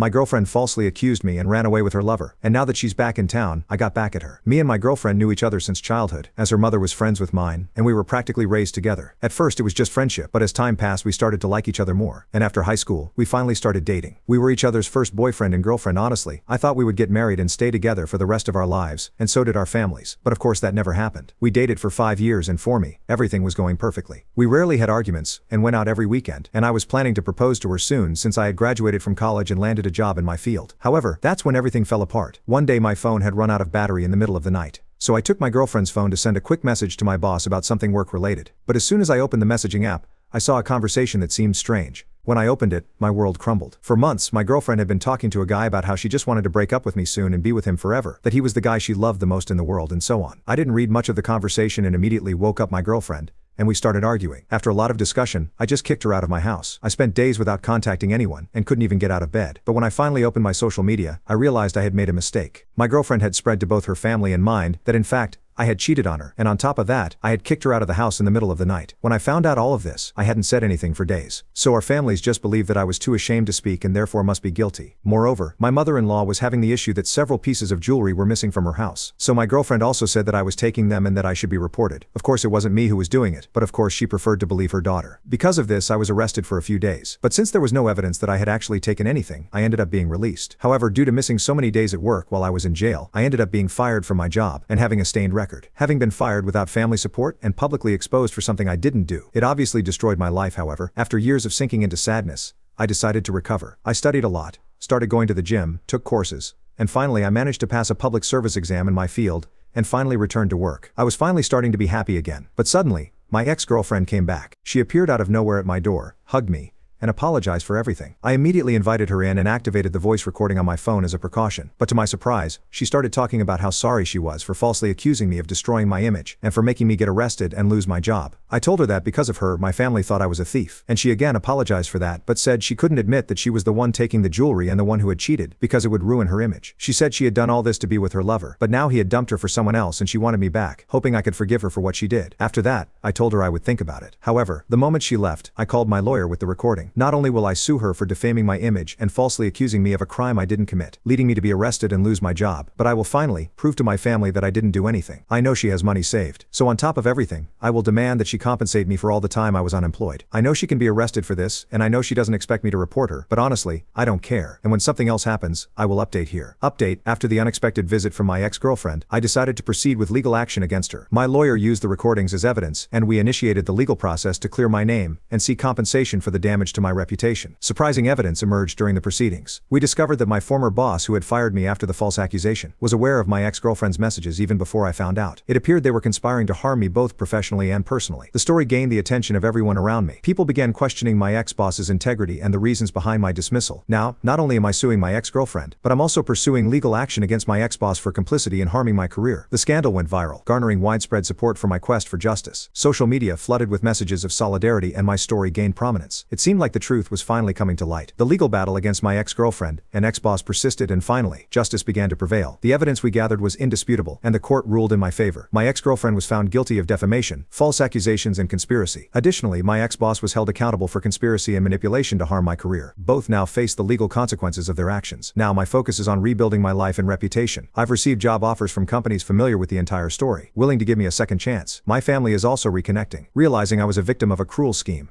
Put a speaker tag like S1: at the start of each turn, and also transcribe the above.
S1: My girlfriend falsely accused me and ran away with her lover, and now that she's back in town, I got back at her. Me and my girlfriend knew each other since childhood, as her mother was friends with mine, and we were practically raised together. At first it was just friendship, but as time passed we started to like each other more, and after high school, we finally started dating. We were each other's first boyfriend and girlfriend. Honestly, I thought we would get married and stay together for the rest of our lives, and so did our families, but of course that never happened. We dated for 5 years and for me, everything was going perfectly. We rarely had arguments, and went out every weekend, and I was planning to propose to her soon since I had graduated from college and landed a job in my field. However, that's when everything fell apart. One day my phone had run out of battery in the middle of the night. So I took my girlfriend's phone to send a quick message to my boss about something work-related. But as soon as I opened the messaging app, I saw a conversation that seemed strange. When I opened it, my world crumbled. For months, my girlfriend had been talking to a guy about how she just wanted to break up with me soon and be with him forever, that he was the guy she loved the most in the world, and so on. I didn't read much of the conversation and immediately woke up my girlfriend, and we started arguing. After a lot of discussion, I just kicked her out of my house. I spent days without contacting anyone, and couldn't even get out of bed. But when I finally opened my social media, I realized I had made a mistake. My girlfriend had spread to both her family and mine that in fact, I had cheated on her, and on top of that, I had kicked her out of the house in the middle of the night. When I found out all of this, I hadn't said anything for days. So our families just believed that I was too ashamed to speak and therefore must be guilty. Moreover, my mother-in-law was having the issue that several pieces of jewelry were missing from her house. So my girlfriend also said that I was taking them and that I should be reported. Of course it wasn't me who was doing it, but of course she preferred to believe her daughter. Because of this I was arrested for a few days. But since there was no evidence that I had actually taken anything, I ended up being released. However, due to missing so many days at work while I was in jail, I ended up being fired from my job and having a stained record. Having been fired without family support and publicly exposed for something I didn't do. It obviously destroyed my life. However, after years of sinking into sadness, I decided to recover. I studied a lot, started going to the gym, took courses, and finally I managed to pass a public service exam in my field, and finally returned to work. I was finally starting to be happy again. But suddenly, my ex-girlfriend came back. She appeared out of nowhere at my door, hugged me, and apologized for everything. I immediately invited her in and activated the voice recording on my phone as a precaution. But to my surprise, she started talking about how sorry she was for falsely accusing me of destroying my image, and for making me get arrested and lose my job. I told her that because of her, my family thought I was a thief, and she again apologized for that, but said she couldn't admit that she was the one taking the jewelry and the one who had cheated, because it would ruin her image. She said she had done all this to be with her lover, but now he had dumped her for someone else and she wanted me back, hoping I could forgive her for what she did. After that, I told her I would think about it. However, the moment she left, I called my lawyer with the recording. Not only will I sue her for defaming my image and falsely accusing me of a crime I didn't commit, leading me to be arrested and lose my job, but I will finally prove to my family that I didn't do anything. I know she has money saved. So on top of everything, I will demand that she compensate me for all the time I was unemployed. I know she can be arrested for this, and I know she doesn't expect me to report her, but honestly, I don't care. And when something else happens, I will update here. Update: after the unexpected visit from my ex-girlfriend, I decided to proceed with legal action against her. My lawyer used the recordings as evidence, and we initiated the legal process to clear my name and seek compensation for the damage to my reputation. Surprising evidence emerged during the proceedings. We discovered that my former boss, who had fired me after the false accusation, was aware of my ex-girlfriend's messages even before I found out. It appeared they were conspiring to harm me both professionally and personally. The story gained the attention of everyone around me. People began questioning my ex-boss's integrity and the reasons behind my dismissal. Now, not only am I suing my ex-girlfriend, but I'm also pursuing legal action against my ex-boss for complicity in harming my career. The scandal went viral, garnering widespread support for my quest for justice. Social media flooded with messages of solidarity and my story gained prominence. It seemed like the truth was finally coming to light. The legal battle against my ex-girlfriend and ex-boss persisted, and finally, justice began to prevail. The evidence we gathered was indisputable, and the court ruled in my favor. My ex-girlfriend was found guilty of defamation, false accusations, and conspiracy. Additionally, my ex-boss was held accountable for conspiracy and manipulation to harm my career. Both now face the legal consequences of their actions. Now my focus is on rebuilding my life and reputation. I've received job offers from companies familiar with the entire story, willing to give me a second chance. My family is also reconnecting, realizing I was a victim of a cruel scheme.